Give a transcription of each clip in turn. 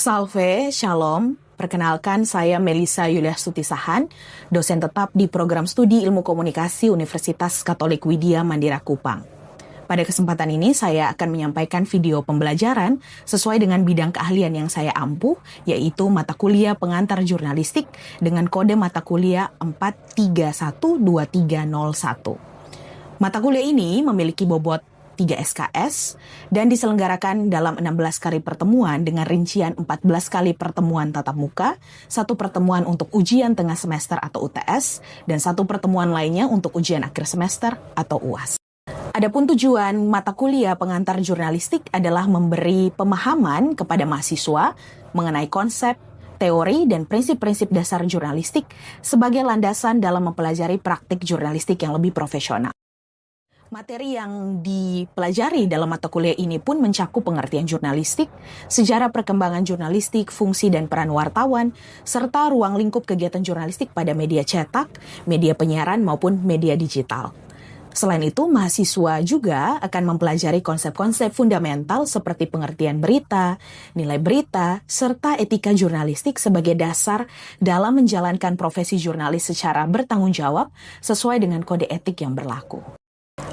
Salve, Shalom. Perkenalkan, saya Melisa Yuliastuti Sahan, dosen tetap di Program Studi Ilmu Komunikasi Universitas Katolik Widya Mandira Kupang. Pada kesempatan ini, saya akan menyampaikan video pembelajaran sesuai dengan bidang keahlian yang saya ampuh, yaitu mata kuliah pengantar jurnalistik dengan kode mata kuliah 4312301. Mata kuliah ini memiliki bobot 3 SKS dan diselenggarakan dalam 16 kali pertemuan dengan rincian 14 kali pertemuan tatap muka, 1 pertemuan untuk ujian tengah semester atau UTS, dan 1 pertemuan lainnya untuk ujian akhir semester atau UAS. Adapun tujuan mata kuliah pengantar jurnalistik adalah memberi pemahaman kepada mahasiswa mengenai konsep, teori, dan prinsip-prinsip dasar jurnalistik sebagai landasan dalam mempelajari praktik jurnalistik yang lebih profesional. Materi yang dipelajari dalam mata kuliah ini pun mencakup pengertian jurnalistik, sejarah perkembangan jurnalistik, fungsi dan peran wartawan, serta ruang lingkup kegiatan jurnalistik pada media cetak, media penyiaran maupun media digital. Selain itu, mahasiswa juga akan mempelajari konsep-konsep fundamental seperti pengertian berita, nilai berita, serta etika jurnalistik sebagai dasar dalam menjalankan profesi jurnalis secara bertanggung jawab sesuai dengan kode etik yang berlaku.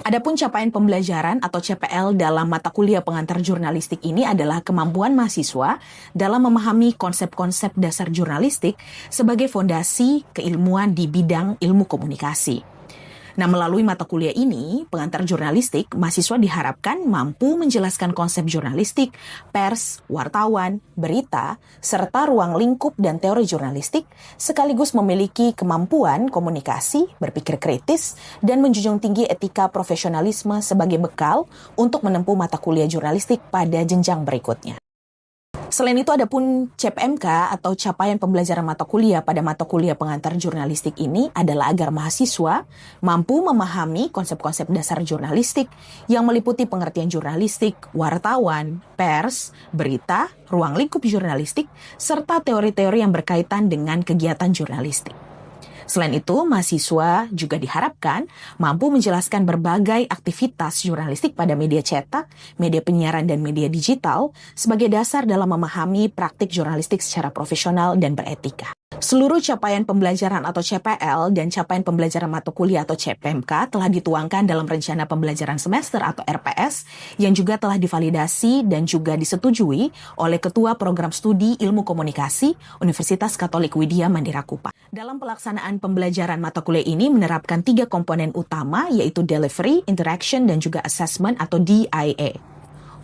Adapun capaian pembelajaran atau CPL dalam mata kuliah pengantar jurnalistik ini adalah kemampuan mahasiswa dalam memahami konsep-konsep dasar jurnalistik sebagai fondasi keilmuan di bidang ilmu komunikasi. Nah, melalui mata kuliah ini, pengantar jurnalistik, mahasiswa diharapkan mampu menjelaskan konsep jurnalistik, pers, wartawan, berita, serta ruang lingkup dan teori jurnalistik, sekaligus memiliki kemampuan komunikasi, berpikir kritis, dan menjunjung tinggi etika profesionalisme sebagai bekal untuk menempuh mata kuliah jurnalistik pada jenjang berikutnya. Selain itu, adapun CPMK atau capaian pembelajaran mata kuliah pada mata kuliah pengantar jurnalistik ini adalah agar mahasiswa mampu memahami konsep-konsep dasar jurnalistik yang meliputi pengertian jurnalistik, wartawan, pers, berita, ruang lingkup jurnalistik, serta teori-teori yang berkaitan dengan kegiatan jurnalistik. Selain itu, mahasiswa juga diharapkan mampu menjelaskan berbagai aktivitas jurnalistik pada media cetak, media penyiaran, dan media digital sebagai dasar dalam memahami praktik jurnalistik secara profesional dan beretika. Seluruh capaian pembelajaran atau CPL dan capaian pembelajaran mata kuliah atau CPMK telah dituangkan dalam rencana pembelajaran semester atau RPS yang juga telah divalidasi dan juga disetujui oleh Ketua Program Studi Ilmu Komunikasi Universitas Katolik Widya Mandira Kupang. Dalam pelaksanaan pembelajaran mata kuliah ini menerapkan 3 komponen utama, yaitu delivery, interaction, dan juga assessment atau DIA.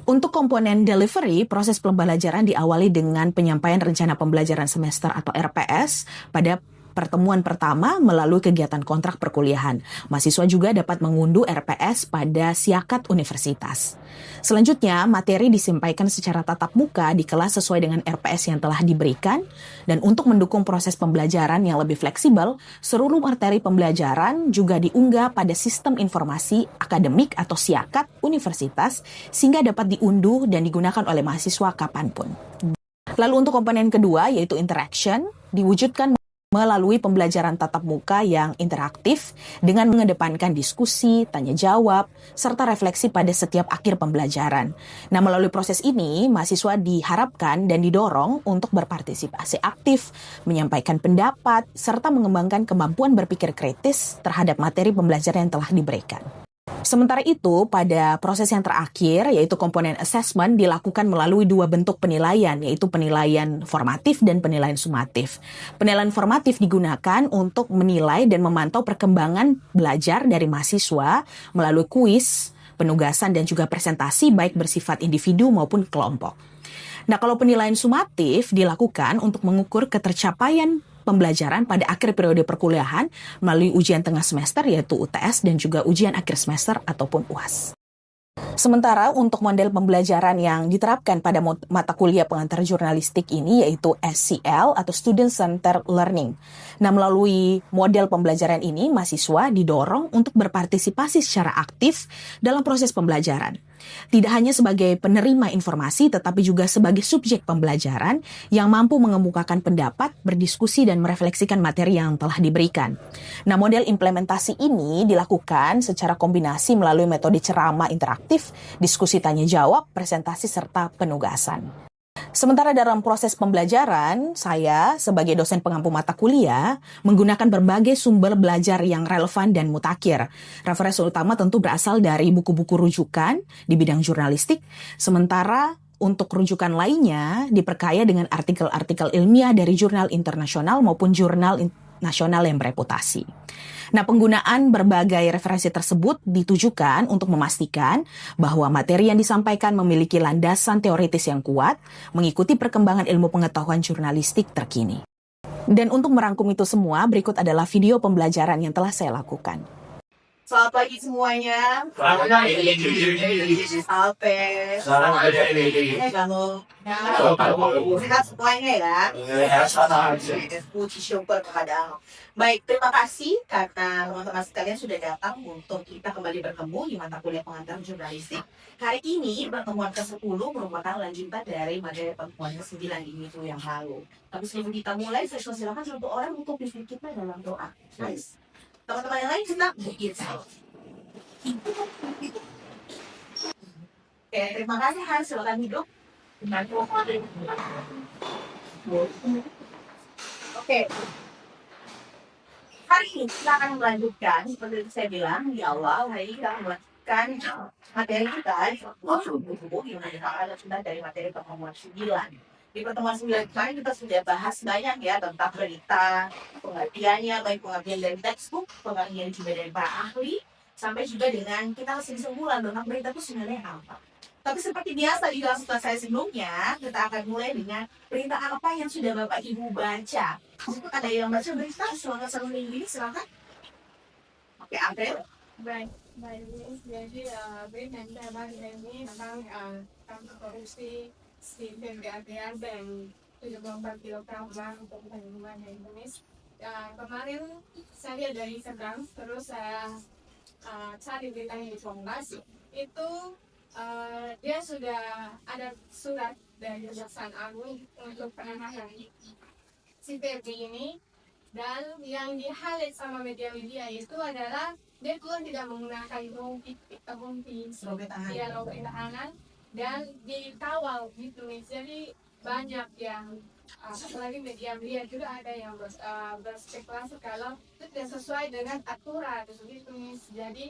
Untuk komponen delivery, proses pembelajaran diawali dengan penyampaian rencana pembelajaran semester atau RPS pada pertemuan pertama melalui kegiatan kontrak perkuliahan. Mahasiswa juga dapat mengunduh RPS pada Siakat Universitas. Selanjutnya, materi disampaikan secara tatap muka di kelas sesuai dengan RPS yang telah diberikan. Dan untuk mendukung proses pembelajaran yang lebih fleksibel, seluruh materi pembelajaran juga diunggah pada sistem informasi akademik atau Siakat Universitas sehingga dapat diunduh dan digunakan oleh mahasiswa kapanpun. Lalu untuk komponen kedua, yaitu interaction, diwujudkan melalui pembelajaran tatap muka yang interaktif dengan mengedepankan diskusi, tanya jawab, serta refleksi pada setiap akhir pembelajaran. Nah, melalui proses ini, mahasiswa diharapkan dan didorong untuk berpartisipasi aktif, menyampaikan pendapat, serta mengembangkan kemampuan berpikir kritis terhadap materi pembelajaran yang telah diberikan. Sementara itu, pada proses yang terakhir, yaitu komponen assessment, dilakukan melalui 2 bentuk penilaian, yaitu penilaian formatif dan penilaian sumatif. Penilaian formatif digunakan untuk menilai dan memantau perkembangan belajar dari mahasiswa melalui kuis, penugasan, dan juga presentasi baik bersifat individu maupun kelompok. Nah, kalau penilaian sumatif dilakukan untuk mengukur ketercapaian pembelajaran pada akhir periode perkuliahan melalui ujian tengah semester yaitu UTS dan juga ujian akhir semester ataupun UAS. Sementara untuk model pembelajaran yang diterapkan pada mata kuliah pengantar jurnalistik ini yaitu SCL atau Student Centered Learning. Nah, melalui model pembelajaran ini, mahasiswa didorong untuk berpartisipasi secara aktif dalam proses pembelajaran. Tidak hanya sebagai penerima informasi, tetapi juga sebagai subjek pembelajaran yang mampu mengemukakan pendapat, berdiskusi, dan merefleksikan materi yang telah diberikan. Nah, model implementasi ini dilakukan secara kombinasi melalui metode ceramah interaktif, diskusi tanya-jawab, presentasi, serta penugasan. Sementara dalam proses pembelajaran, saya sebagai dosen pengampu mata kuliah menggunakan berbagai sumber belajar yang relevan dan mutakhir. Referensi utama tentu berasal dari buku-buku rujukan di bidang jurnalistik, sementara untuk rujukan lainnya diperkaya dengan artikel-artikel ilmiah dari jurnal internasional maupun jurnal nasional yang bereputasi. Nah, penggunaan berbagai referensi tersebut ditujukan untuk memastikan bahwa materi yang disampaikan memiliki landasan teoritis yang kuat, mengikuti perkembangan ilmu pengetahuan jurnalistik terkini. Dan untuk merangkum itu semua, berikut adalah video pembelajaran yang telah saya lakukan. Selamat pagi semuanya. Selamat pagi. Kalau sehat semuanya ya. Puji syukur kepada Allah. Baik, terima kasih karena teman-teman sekalian sudah datang untuk kita kembali bertemu di mata kuliah pengantar jurnalistik. Hari ini pertemuan ke-10 merupakan lanjutan dari materi pertemuan ke-9 di minggu yang lalu. Tapi sebelum kita mulai, saya silakan satu orang untuk pimpin kita dalam doa. Nice. Teman-teman yang lain kita begitu. Oke, terima kasih Hans, silakan duduk. Oke. Hari ini kita akan melanjutkan seperti yang saya bilang di awal, hari ini kita akan melanjutkan materi kita buku yang merupakan lanjutan dari materi pertemuan 9. Di pertemuan 9 kemarin kita sudah bahas banyak ya tentang berita, pengertiannya, baik pengertian dari textbook, pengertian juga dari para ahli, sampai juga dengan kita kasih kesimpulan tentang berita itu sebenarnya apa. Tapi seperti biasa di kelas saya sebelumnya, kita akan mulai dengan berita apa yang sudah Bapak Ibu baca. Ada yang baca berita selama satu minggu ini, silakan. Oke, April. Baik, jadi berita yang saya baca ini tentang korupsi si PMDATR dan 74 kilogram uang untuk penerimaan yang Indonesia. Kemarin saya lihat dari Instagram, terus saya cari beritanya di Kompas. Itu dia sudah ada surat dari Kejaksaan Agung untuk penahanan si PMD ini, dan yang di-highlight sama media-media itu adalah dia pun tidak menggunakan bukti ya, robek tahanan, dan dikawal gitu nih. Jadi banyak yang apalagi media juga ada yang berspekulasi kalau itu tidak sesuai dengan aturan gitu nih. Jadi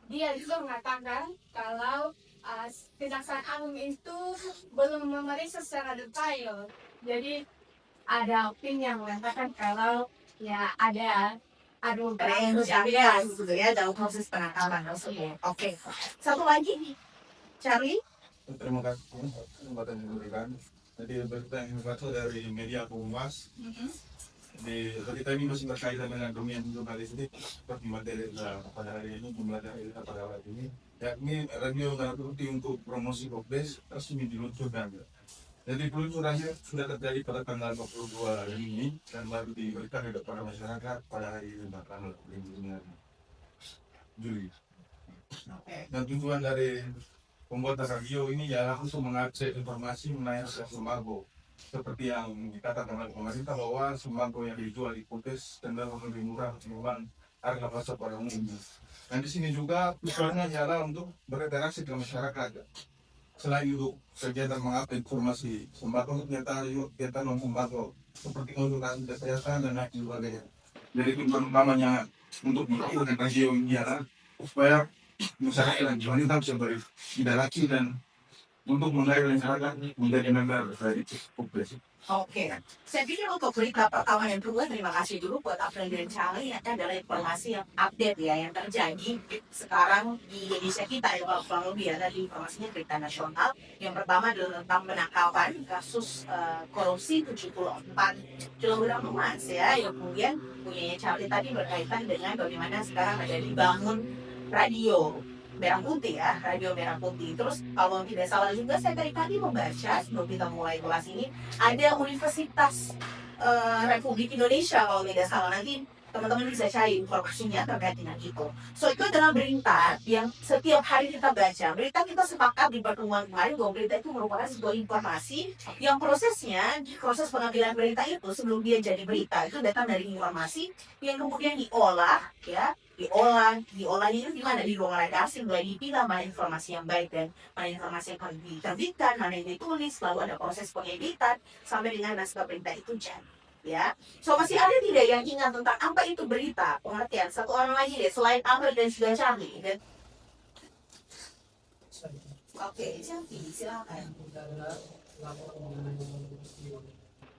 dia juga mengatakan kalau Kejaksaan Agung itu belum memeriksa secara detail. Jadi ada opini yang mengatakan kalau ya ada gitu ya dalam proses penangkapan tersebut. Oke. Satu lagi nih, Charlie. Terima kasih kesempatan yang diberikan. Jadi berita yang dibaca dari media Kompas. Di berita ini masih berkaitan dengan dunia jurnalistik. Seperti materi pada hari ini, pembelajaran pada hari ini, yakni radio merah putih untuk promosi Kopdes resmi diluncurkan. Jadi peluncurannya sudah terjadi pada tanggal 22 Juni dan baru diberikan kepada masyarakat pada hari ini tanggal 5 Juli. Dan tujuan dari pembuatan radio ini ya langsung mengakses informasi mengenai hasil sembako, seperti yang dikatakan oleh pemerintah bahwa sembako yang dijual di Kopdes cenderung lebih murah ketimbang harga pasar pada umumnya. Dan di sini juga tujuannya adalah untuk berinteraksi ke masyarakat. Selain itu kegiatan mengupdate informasi sembako, kegiatan non sembako seperti konsultasi kesehatan dan lain sebagainya. Jadi tujuan utamanya untuk melakukan radio ini adalah supaya masyarakat dan wanita bisa berinteraksi dan untuk mengenai masyarakat menjadi member dari Kopdes. Oke, saya pikir untuk berita pertama yang kedua, terima kasih dulu buat April dan Charlie. Ini adalah informasi yang update ya, yang terjadi sekarang di Indonesia kita ya, kalau kurang lebih ya, tadi informasinya berita nasional. Yang pertama adalah tentang penangkapan kasus korupsi 74 kg emas ya, yang kemudian punyanya Charlie tadi berkaitan dengan bagaimana sekarang ada dibangun radio merah putih ya, radio merah putih. Terus kalau tidak salah juga saya tadi membaca sebelum kita mulai kelas ini ada Universitas Republik Indonesia kalau tidak salah, nanti Teman-teman bisa cari informasinya terkait dengan itu. So, itu adalah berita yang setiap hari kita baca. Berita kita sepakat di pertemuan kemarin bahwa berita itu merupakan sebuah informasi yang proses pengambilan berita itu sebelum dia jadi berita itu datang dari informasi yang kemudian diolah, ya, diolahnya itu gimana di ruang redaksi, mulai dipilah mana informasi yang baik dan mana informasi yang harus diterbitkan, mana yang ditulis, lalu ada proses pengeditan sampai dengan naskah berita itu jadi. Ya, so masih ada tidak yang ingat tentang apa itu berita? Pengertian satu orang lagi deh selain Amel dan juga Charlie. Dan oke, Charlie silakan.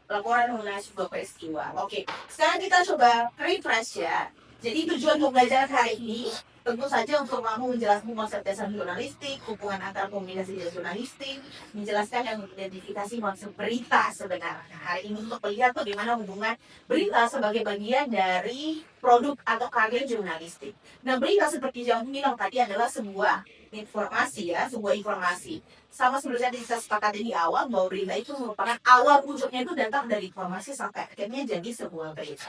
Laporan mengenai sebuah peristiwa. Oke, sekarang kita coba refresh ya. Jadi tujuan pembelajaran hari ini tentu saja untuk kamu menjelaskan konsep dasar jurnalistik, hubungan antara komunikasi dan jurnalistik, menjelaskan dan mengidentifikasi konsep berita sebenarnya. Hari ini untuk melihat bagaimana hubungan berita sebagai bagian dari produk atau karya jurnalistik. Nah, berita seperti yang bilang tadi adalah sebuah informasi ya, sebuah informasi. Sama seperti yang kita sepakati di awal bahwa berita itu merupakan awal wujudnya itu datang dari informasi sampai akhirnya jadi sebuah berita.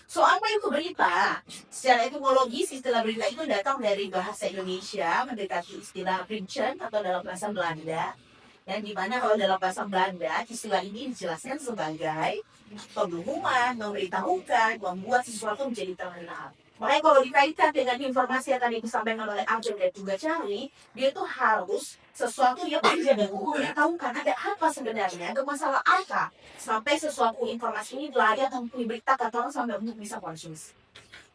So, apa itu berita? Secara etimologis, istilah berita itu datang dari bahasa Indonesia mendekati istilah berichten atau dalam bahasa Belanda. Dan di mana kalau dalam bahasa Belanda, istilah ini dijelaskan sebagai pengumuman, memberitahukan, membuat sesuatu menjadi terkenal. Makanya kalau dikaitkan dengan informasi yang tadi disampaikan oleh Angel dan juga Charlie, dia itu harus sesuatu yang memberitahukan ada apa sebenarnya, ada masalah apa, sampai sesuatu informasi ini layak untuk diberitakan orang sampai untuk bisa konsumsi.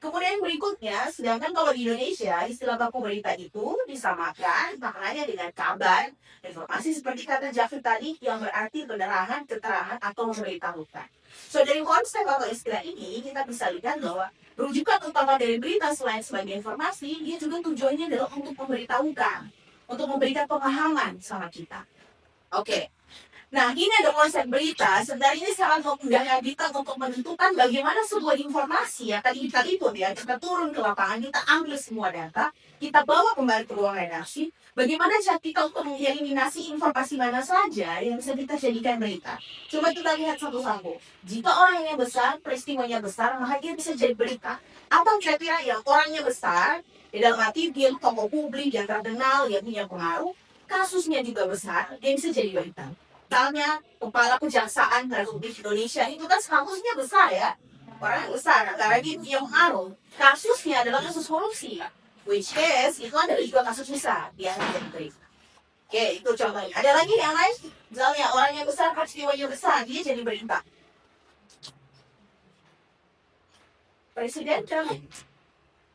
Kemudian berikutnya, sedangkan kalau di Indonesia, istilah baku berita itu disamakan maknanya dengan kabar, informasi seperti kata Jafri tadi yang berarti penerangan, keterangan, atau memberitahukan. So, dari konsep atau istilah ini, kita bisa lihat bahwa rujukan utama dari berita selain sebagai informasi, dia juga tujuannya adalah untuk memberitahukan, untuk memberikan pemahaman sama kita. Oke. Nah, ini ada konsep berita. Sebenarnya ini sangat memudahkan kita untuk menentukan bagaimana sebuah informasi yang tadi kita input ya, kita turun ke lapangan, kita ambil semua data, kita bawa kembali ke ruang redaksi. Bagaimana cara kita untuk mengeliminasi informasi mana saja yang bisa kita jadikan berita? Coba kita lihat satu-satu. Jika orangnya besar, peristiwanya besar, maka dia bisa jadi berita. Atau kira-kira yang orangnya besar, di dalam arti dia tokoh publik yang terkenal, yang punya pengaruh, kasusnya juga besar, dia bisa jadi berita. Misalnya kepala kejaksaan Republik Indonesia itu kan kasusnya besar ya, orang yang besar, karena dia punya pengaruh. Kasusnya adalah kasus korupsi, which is itu adalah juga kasus besar, dia jadi berita. Oke, itu contohnya. Ada lagi yang lain, misalnya orang yang besar, peristiwanya besar, dia jadi berita.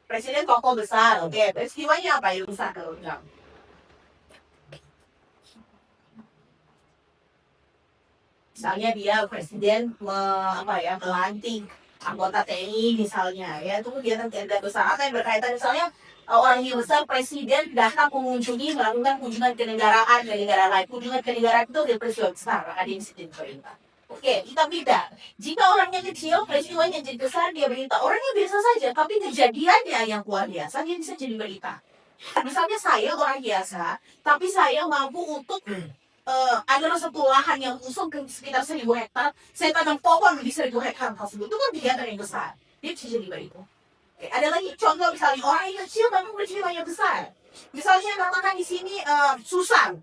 Presiden tokoh besar, oke, peristiwanya apa yang besar kalau enggak? Misalnya dia presiden melantik anggota TNI misalnya ya, itu kegiatan tidak besar atau yang berkaitan misalnya orang yang besar presiden datang melakukan kunjungan ke negara lain. Kunjungan ke negara itu dia peristiwa besar, ada insiden perintah. Oke, kita beda. Jika orangnya kecil, peristiwanya jadi besar, dia berita. Orangnya biasa saja, tapi kejadiannya yang luar biasa, dia bisa jadi berita. Misalnya saya orang biasa, tapi saya mampu untuk adalah satu lahan yang kosong ke sekitar 1.000 hektar, saya tanam pohon di 1.000 hektar tersebut, itu kan kegiatan yang besar, dia bisa jadi berita. Oke, ada lagi contoh misalnya orang yang kecil tapi peristiwanya besar. Misalnya katakan di sini Susan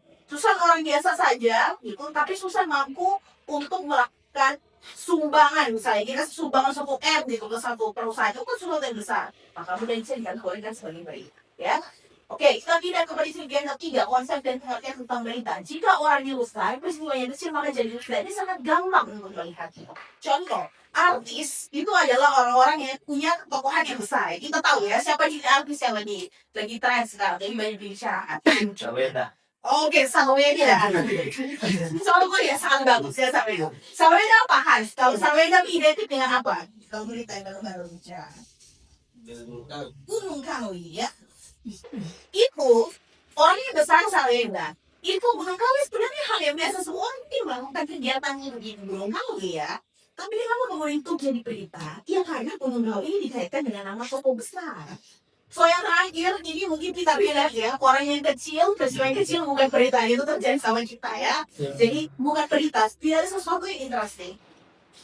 orang biasa saja, gitu, tapi Susan mampu untuk melakukan sumbangan, misalnya kita sumbangan 1 M gitu ke satu perusahaan, itu kan sesuatu yang besar, maka mudah bisa dikategorikan sebagai berita, ya. Oke, kita tidak kembali ke bagian ketiga, konsep dan pengertian tentang berita. Jika orangnya besar, peristiwanya kecil, maka jadi berita. Ini sangat gampang untuk melihatnya. Contoh, artis itu adalah orang-orang yang punya ketokohan yang besar. Kita tahu ya, siapa jadi artis yang lagi tren sekarang, jadi banyak dibicarakan. Oke, Saweda. Soal gue ya sangat bagus ya Saweda. Saweda apa Hans? Kalau Saweda identik dengan apa? Kalau berita yang baru bicara. Gunung Kawi ya. Itu orangnya besar Saweda. Itu Gunung Kawi sebenarnya hal yang biasa semua orang melakukan kegiatan di Gunung Kawi ya. Tapi kenapa kemudian itu jadi berita? Ya karena Gunung Kawi ini dikaitkan dengan nama tokoh besar. So yang terakhir, ini mungkin kita lihat ya, orang yang kecil, peristiwa yang kecil bukan berita, itu terjadi sama kita ya. Jadi bukan berita, tidak ada sesuatu yang interesting.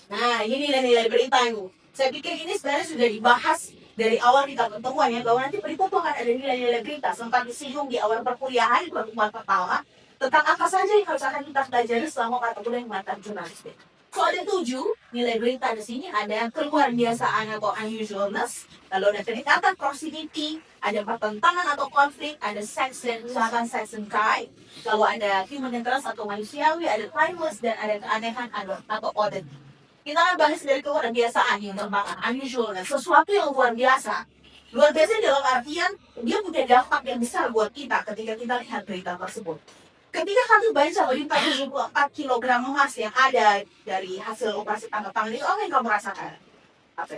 Nah ini nilai-nilai berita itu. Saya pikir ini sebenarnya sudah dibahas dari awal kita pertemuan ya, bahwa nanti berita tuh akan ada nilai-nilai berita. Sempat disinggung di awal perkuliahan di pertemuan pertama tentang apa saja yang harus akan kita pelajari selama mata kuliah mata jurnalistik. So ada 7 nilai berita di sini, ada keluar biasaan atau unusualness, lalu ada kedekatan proximity, ada pertentangan atau konflik, ada sex dan misalkan sex and crime, lalu ada human interest atau manusiawi, ada timeless, dan ada keanehan atau oddity. Kita akan bahas dari keluar biasaan yang tentang unusualness, sesuatu yang luar biasa. Luar biasa dalam artian dia punya dampak yang besar buat kita ketika kita lihat berita tersebut. Ketika kami baca berita 74 kg emas yang ada dari hasil operasi tangkap tangan itu, apa yang kamu rasakan? Apa?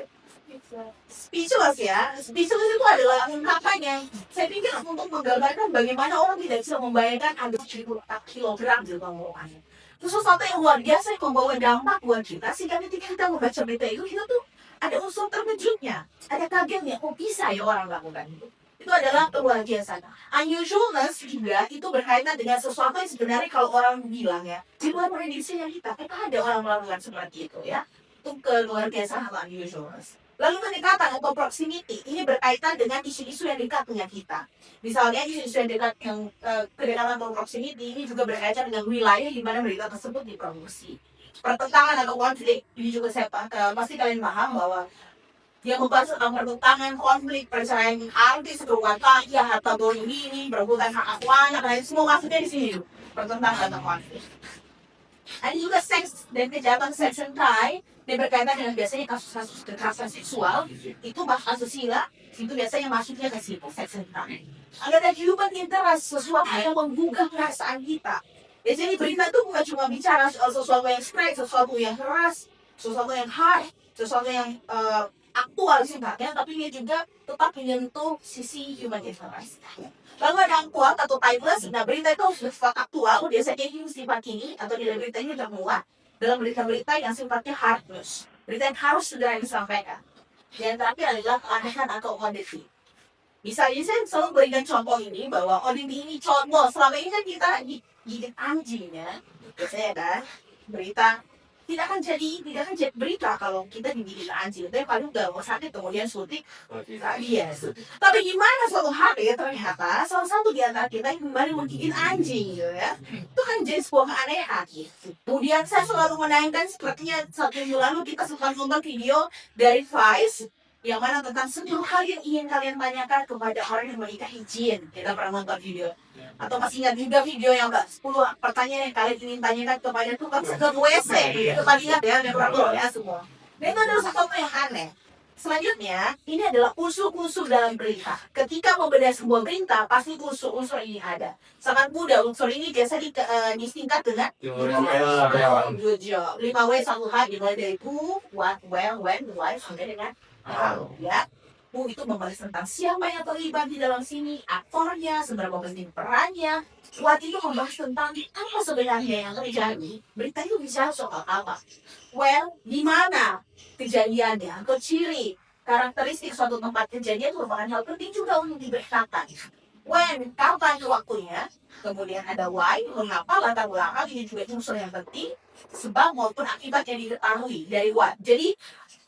Speechless ya. Speechless itu adalah ungkapan yang saya pikir untuk menggambarkan bagaimana orang tidak bisa membayangkan ada 74 kg di tenggorokannya. Itu sesuatu yang luar biasa yang membawa dampak buat kita, sehingga ketika kita membaca berita itu, kita tuh ada unsur terkejutnya, ada kagetnya, kok bisa ya orang lakukan itu. Itu adalah luar biasa. Unusualness juga itu berkaitan dengan sesuatu yang sebenarnya kalau orang bilang ya, di luar prediksinya kita ada orang melakukan seperti itu ya. Itu luar biasa atau unusualness. Lalu pendekatan atau proximity, ini berkaitan dengan isu-isu yang dekat dengan kita. Misalnya isu-isu yang dekat yang kedekatan atau proximity ini juga berkaitan dengan wilayah di mana berita tersebut diproduksi. Pertentangan atau konflik, ini juga saya pasti kalian paham bahwa dia membahas tentang pertentangan, konflik, perceraian artis, berhubungan kaya, harta boni ini, berebutan hak anak, dan semua maksudnya di sini. Pertentangan atau konflik. Ada juga seks dan kejahatan seks and crime, dia berkaitan dengan biasanya kasus-kasus kekerasan seksual, itu bahkan asusila, itu biasanya masuknya ke situ, seks and crime. Ada human interest, sesuatu yang menggugah perasaan kita. Ya, jadi berita itu bukan cuma bicara soal sesuatu yang straight, sesuatu yang keras, sesuatu yang hard, sesuatu yang aktual sifatnya, tapi dia juga tetap menyentuh sisi human interest. Lalu ada aktual atau timeless. Nah, berita itu harus bersifat aktual, biasanya yang sifat kini atau nilai beritanya sudah muat dalam berita-berita yang sifatnya hard news, berita yang harus segera disampaikan. Dan terakhir adalah keanehan atau oddity. Misalnya saya selalu berikan contoh ini, bahwa oddity ini contoh, selama ini kan kita gigit anjing ya, biasanya kan berita tidak akan jadi berita kalau kita digigit anjing. Tapi paling udah mau sakit kemudian suntik rabies. Tapi gimana suatu hari ternyata salah satu di antara kita yang kembali menggigit anjing gitu ya. Itu kan jadi sebuah keanehan gitu. Kemudian saya selalu menayangkan sepertinya 1 minggu lalu kita sempat nonton video dari Vice yang mana tentang 10 hal yang ingin kalian tanyakan kepada orang yang menikahi jin. Kita pernah nonton video. Atau masih ingat juga video yang 10 pertanyaan yang kalian ingin tanyakan kepada tukang sedot WC. Itu tadi ingat ya, yang pernah ya semua. Dan itu adalah sesuatu yang aneh. Selanjutnya, ini adalah unsur-unsur dalam berita. Ketika membedah sebuah berita, pasti unsur-unsur ini ada. Sangat mudah, unsur ini biasa disingkat dengan 5W 1H, dimulai dari who, what, where, when, why, sampai dengan how. Ya. Who itu membahas tentang siapa yang terlibat di dalam sini, aktornya, seberapa penting perannya. What itu membahas tentang apa sebenarnya yang terjadi. Berita itu bicara soal apa. Well, di mana kejadiannya, atau ciri, karakteristik suatu tempat kejadian merupakan hal penting juga untuk diberitakan. When, kapan waktunya, kemudian ada why, mengapa, latar belakang, ini juga unsur yang penting, sebab maupun akibat yang diketahui dari what. Jadi,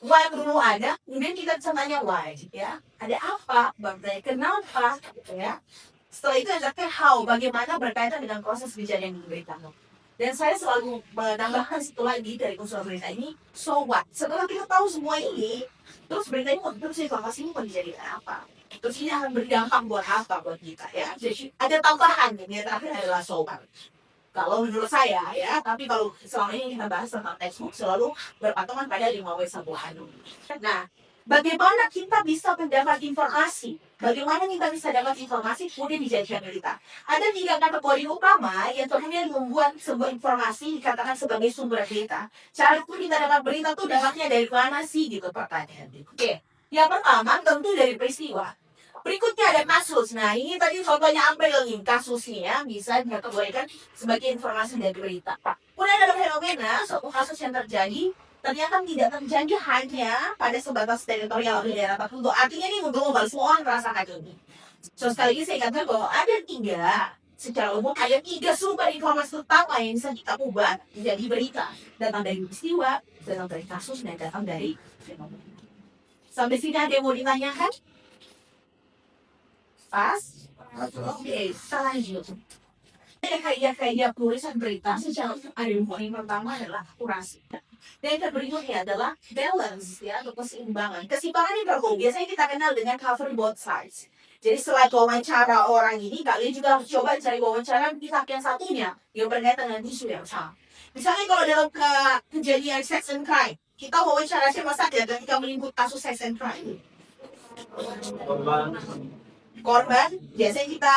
why dulu ada, kemudian kita bisa tanya why, ya. Ada apa, bertanya kenapa, gitu ya. Setelah itu ada how, bagaimana berkaitan dengan proses kejadian yang diberitakan. Dan saya selalu menambahkan satu lagi dari unsur berita ini, so what? Setelah kita tahu semua ini, terus berita ini terus informasi ini mau dijadikan apa? Terus ini akan berdampak buat apa buat kita ya? Jadi ada tambahan yang terakhir adalah so what. Kalau menurut saya ya, tapi kalau selama ini kita bahas tentang textbook selalu berpatokan pada 5W1H. Nah, bagaimana kita bisa mendapat informasi? Bagaimana kita bisa dapat informasi kemudian dijadikan berita? Ada 3 kategori utama yang kemudian membuat sebuah informasi dikatakan sebagai sumber berita. Cara itu kita dapat berita tuh dapatnya dari mana sih gitu pertanyaan. Oke, yang pertama tentu dari peristiwa. Berikutnya ada kasus. Nah ini tadi contohnya Ampel nih, kasusnya bisa dikategorikan sebagai informasi dari berita. Kemudian ada fenomena, suatu kasus yang terjadi ternyata tidak terjadi hanya pada sebatas teritorial di daerah tertentu. Artinya ini global, semua orang merasakan ini. So sekali lagi saya katakan bahwa ada 3, secara umum ada 3 sumber informasi utama yang bisa kita ubah menjadi berita. Datang dari peristiwa, datang dari kasus, dan datang dari fenomena. Sampai sini ada yang mau ditanyakan? Pas? Oke, selanjutnya. Kayak tulisan berita secara ada yang pertama adalah akurasi. Dan yang berikutnya adalah balance ya, atau keseimbangan. Keseimbangan ini berapa? Biasanya kita kenal dengan cover both sides. Jadi setelah wawancara orang ini, kalian juga harus coba cari wawancara pihak yang satunya yang berkaitan dengan isu yang sama. Misalnya kalau dalam kejadian sex and crime, kita wawancara siapa saja ketika meliput kasus sex and crime. Korban biasanya kita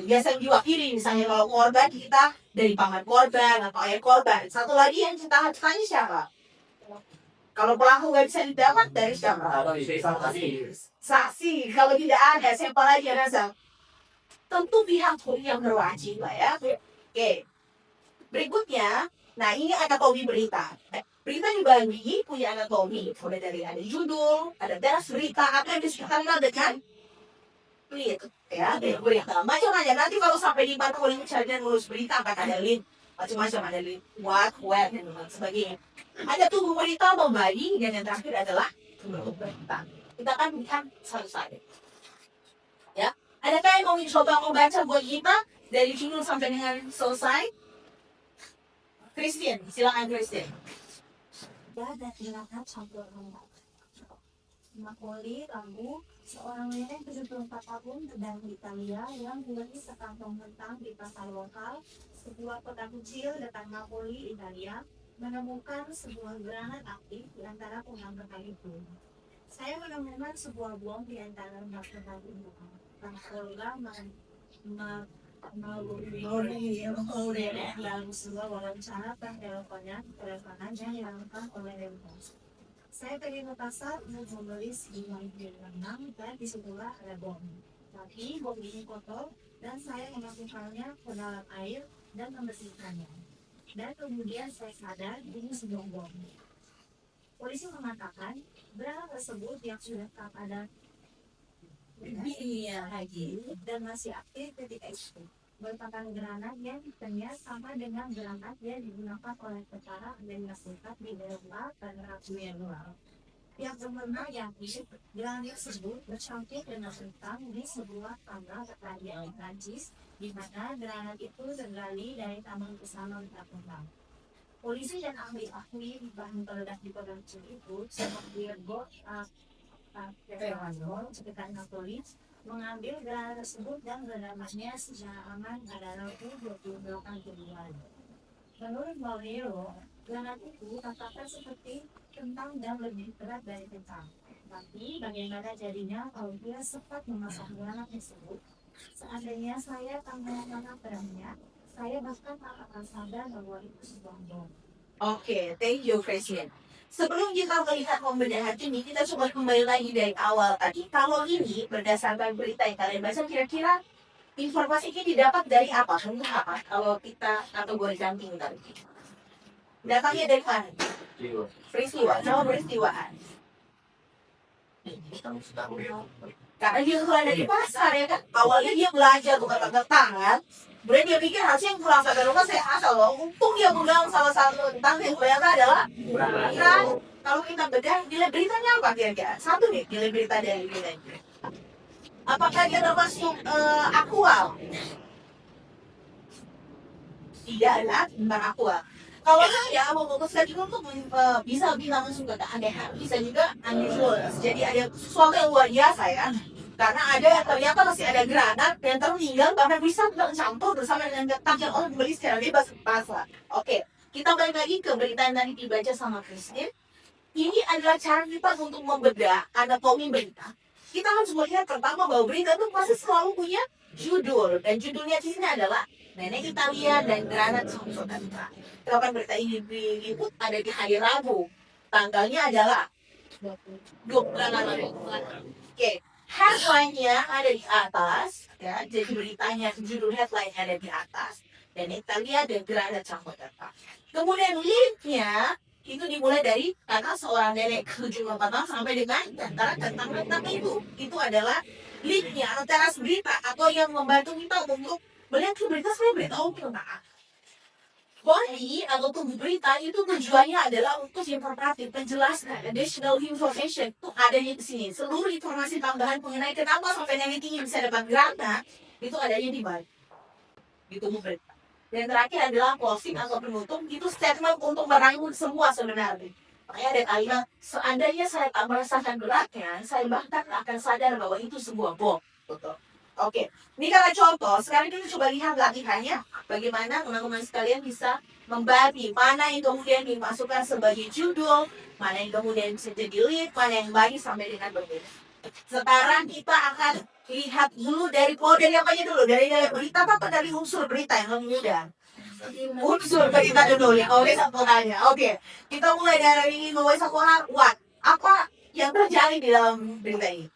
biasanya diwakili, misalnya kalau korban kita dari paman korban atau ayah korban. Satu lagi yang kita harus tanya siapa? Kalau pelaku nggak bisa didapat dari siapa? Saksi. Kalau tidak ada siapa lagi yang rasa? Tentu pihak yang berwajib lah ya. Oke. Berikutnya, nah ini anatomi berita. Berita dibagi punya anatomi. Mulai dari ada judul, ada teras berita, atau yang disebut dengan lead, ya, berita macam-macam. Nanti kalau sampai dibantu oleh sarjana ngurus berita akan ada lead, macam-macam, ada lead, what, where, dan sebagainya. Ada tubuh berita membagi, dan yang terakhir adalah tubuh berita. Kita akan lihat satu-satu. Ya, adakah yang mau coba membaca buat kita dari judul sampai dengan selesai? Christian, silakan Christian. Ya, dan silakan sampai Napoli, Rabu, seorang nenek 74 tahun sedang di Italia yang membeli sekantong kentang di pasar lokal, sebuah kota kecil dekat Napoli, Italia, menemukan sebuah granat aktif di antara kentang itu. Saya menemukan sebuah bom di antara kentang itu. Napola dalam sebuah wawancara teleponan yang dilakukan oleh Reuters. Saya pergi ke pasar untuk membeli sejumlah kentang dan disitulah ada bom. Tapi bom ini kotor dan saya memasukkannya ke dalam air dan membersihkannya. Dan kemudian saya sadar ini sebuah bom. Polisi mengatakan granat tersebut yang sudah tak ada lagi dan masih aktif ketika itu merupakan granat yang ternyata sama dengan granat yang digunakan oleh tentara Amerika Serikat di Eropa pada Rabu yang lalu. Yang benar yakin granat tersebut bercampur dengan kentang di sebuah tambang pertanian di Prancis, di mana granat itu tergali dari tambang bersama kentang. Polisi dan ahli bahan peledak di kota kecil itu seperti sekitar Napoli mengambil granat tersebut dan meledaknya secara aman pada Rabu 28 Februari. Menurut Mauro, granat itu tertata seperti kentang dan lebih berat dari kentang. Tapi bagaimana jadinya kalau dia sempat memasak granat tersebut? Seandainya saya tak menggunakan perannya, saya bahkan tak akan sadar bahwa itu sebuah bom. Oke, thank you, Christian. Sebelum kita melihat pembedahan ini, kita coba kembali lagi dari awal tadi. Kalau ini berdasarkan berita yang kalian baca, kira-kira informasi ini didapat dari apa? Kenapa? Kalau kita kategorikan tinggal. Datangnya dari mana? Peristiwa. Coba peristiwaan. Karena dia keluar dari pasar ya kan. Awalnya dia belajar bukan tangan. Kemudian dia pikir hasil yang pulang sampai rumah saya asal loh. Untung dia pulang salah satu tentang yang ternyata adalah kan. Kalau kita bedah, nilai beritanya apa kira-kira? Satu nih, nilai berita dari beritanya. Apakah dia termasuk aktual? Tidak ada tentang aktual. Kalau saya memutuskan itu untuk bisa bilang langsung ke keanehan, bisa juga unusual. Jadi ada sesuatu yang luar biasa ya. Karena ada ternyata masih ada granat yang tertinggal bahkan bisa tercampur bersama dengan kentang yang orang beli secara bebas di pasar. Oke, kita balik lagi ke berita yang tadi dibaca sama Christine. Ini adalah cara kita untuk membedah anatomi berita. Kita harus melihat pertama bahwa berita itu pasti selalu punya judul, dan judulnya di sini adalah Nenek Italia dan Granat Saudara. Kapan berita ini diliput? Ada di hari Rabu. Tanggalnya adalah 28 Oke. Headline-nya ada di atas, ya, jadi beritanya judul headline ada di atas, dan Italia dan Granat Saudara. Kemudian link-nya itu dimulai dari kata seorang nenek 74 tahun sampai dengan antara kentang itu adalah link-nya antara berita atau yang membantu kita untuk melihat berita sebenarnya berita tentang apa. body atau tubuh berita itu tujuannya adalah untuk informatif, penjelasan, additional information itu adanya di sini. Seluruh informasi tambahan mengenai kenapa sampai nanti bisa dapat grana itu adanya di body, di tubuh berita. Dan terakhir adalah closing atau penutup, itu statement untuk merangkum semua sebenarnya. Makanya ada kalimat, seandainya saya tak merasakan beratnya, saya bahkan akan sadar bahwa itu sebuah bom. Betul. Oke, ini karena contoh, sekarang kita coba lihat latihannya. Bagaimana teman-teman sekalian bisa membagi mana yang kemudian dimasukkan sebagai judul, mana yang kemudian bisa jadi lead, mana yang bagi sampai dengan berbeda. Sekarang kita akan lihat dulu dari dari apanya dulu, dari berita apa dari unsur berita yang lebih mudah. Unsur berita dulu ya, oke satu tanya. Oke, kita mulai dari mulai sekolah. What? Apa yang terjadi di dalam berita ini?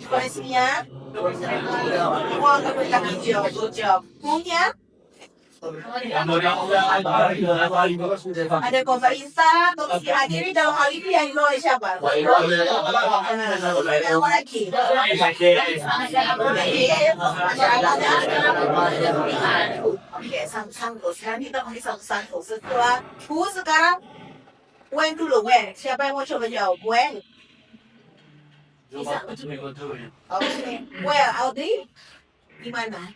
Koneksinya, wah keberita hijau, good job. Punya ada pemerintah terus dihadiri dalam hal ini yang oleh siapa? Yang lagi. Oke, satu-satu. Sekarang kita pakai satu-satu. Setelah who sekarang when dulu, when? Siapa yang mau coba jawab? When? Bisa. Oke. Where? Audrey? Gimana?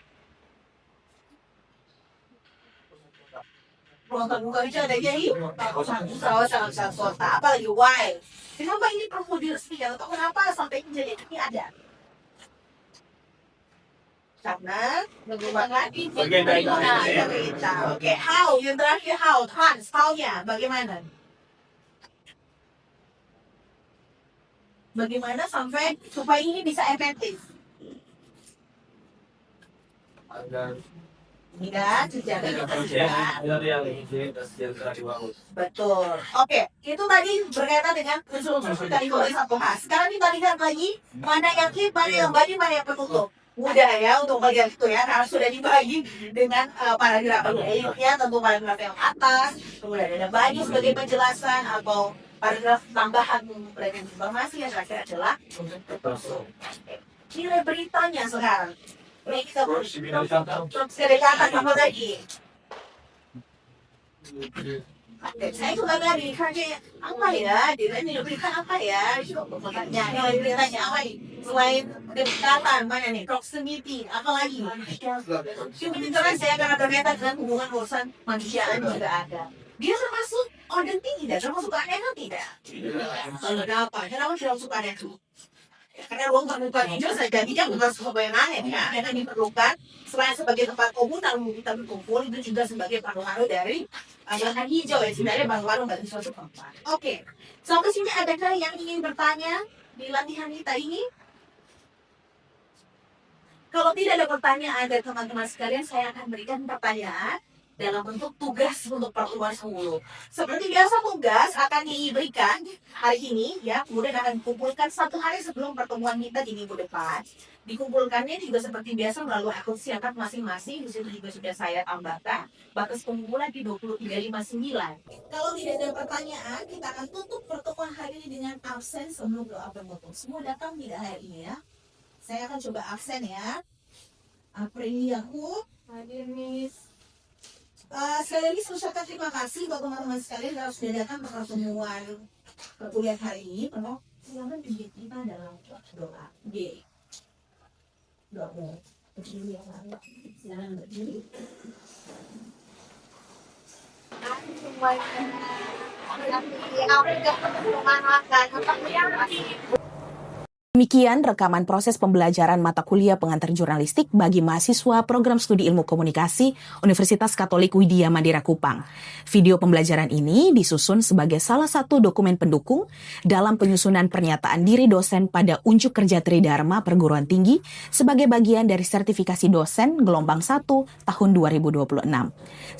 Bukan itu adanya yuk. Salah kota. Apalagi why? Kenapa ini perlu diresmikan? Atau kenapa sampai jadi ini ada? Karena merupakan bagian dari kita. Oke, how? Yang terakhir how? Hans, how-nya bagaimana? Bagaimana sampai supaya ini bisa efektif? Tidak, betul. Oke, itu tadi berkaitan dengan unsur-unsur dari satu khas. Sekarang kita lihat lagi mana yang lead, mana yang body, mana yang penutup. Mudah ya untuk bagian itu ya, karena sudah dibagi dengan paragraf ya, tentu paragraf yang atas, kemudian ada body sebagai penjelasan atau paragraf tambahan memberikan informasi yang terakhir adalah nilai beritanya sekarang. Ini kita kedekatan apa lagi? Saya juga tadi kerja apa ya? Dia ini berikan apa ya? Nilai beritanya apa? Selain kedekatan mana nih? Proximity apa lagi? Human interest ya, karena berkaitan dengan hubungan urusan manusiaan juga ada. Dia termasuk organ tidak, termasuk aneh tidak? Kenapa? Kenapa tidak suka aneh? Karena ruang terbuka hijau saja tidak bukan sesuatu yang aneh ya, karena diperlukan selain sebagai tempat komunal kita berkumpul, itu juga sebagai paru-paru dari lahan hijau ya, sebenarnya paru-paru bagi suatu tempat. Oke, sampai sini adakah yang ingin bertanya di latihan kita ini? Kalau tidak ada pertanyaan dari teman-teman sekalian, saya akan berikan pertanyaan dalam bentuk tugas untuk pertemuan 10. Seperti biasa tugas akan diberikan hari ini ya, kemudian akan dikumpulkan 1 hari sebelum pertemuan kita di minggu depan. Dikumpulkannya juga seperti biasa melalui akun siaran masing-masing, di situ juga sudah saya tambahkan batas pengumpulan di 2359. Kalau tidak ada pertanyaan, kita akan tutup pertemuan hari ini dengan absen sebelum doa penutup. Semua datang tidak hari ini ya. Saya akan coba absen ya. Apriliaku Hadir, Miss. Sekali lagi saya ucapkan terima kasih buat teman-teman sekalian yang sudah datang ke pertemuan kuliah hari ini. Tolong silakan pimpin kita dalam doa. Doa. Berdiri ya, Pak. Silakan berdiri. Demikian rekaman proses pembelajaran mata kuliah pengantar jurnalistik bagi mahasiswa program studi ilmu komunikasi Universitas Katolik Widya Mandira Kupang. Video pembelajaran ini disusun sebagai salah satu dokumen pendukung dalam penyusunan pernyataan diri dosen pada Unjuk Kerja Tridharma Perguruan Tinggi sebagai bagian dari sertifikasi dosen gelombang 1 tahun 2026.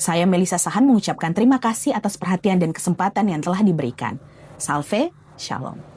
Saya Melisa Sahan mengucapkan terima kasih atas perhatian dan kesempatan yang telah diberikan. Salve, Shalom.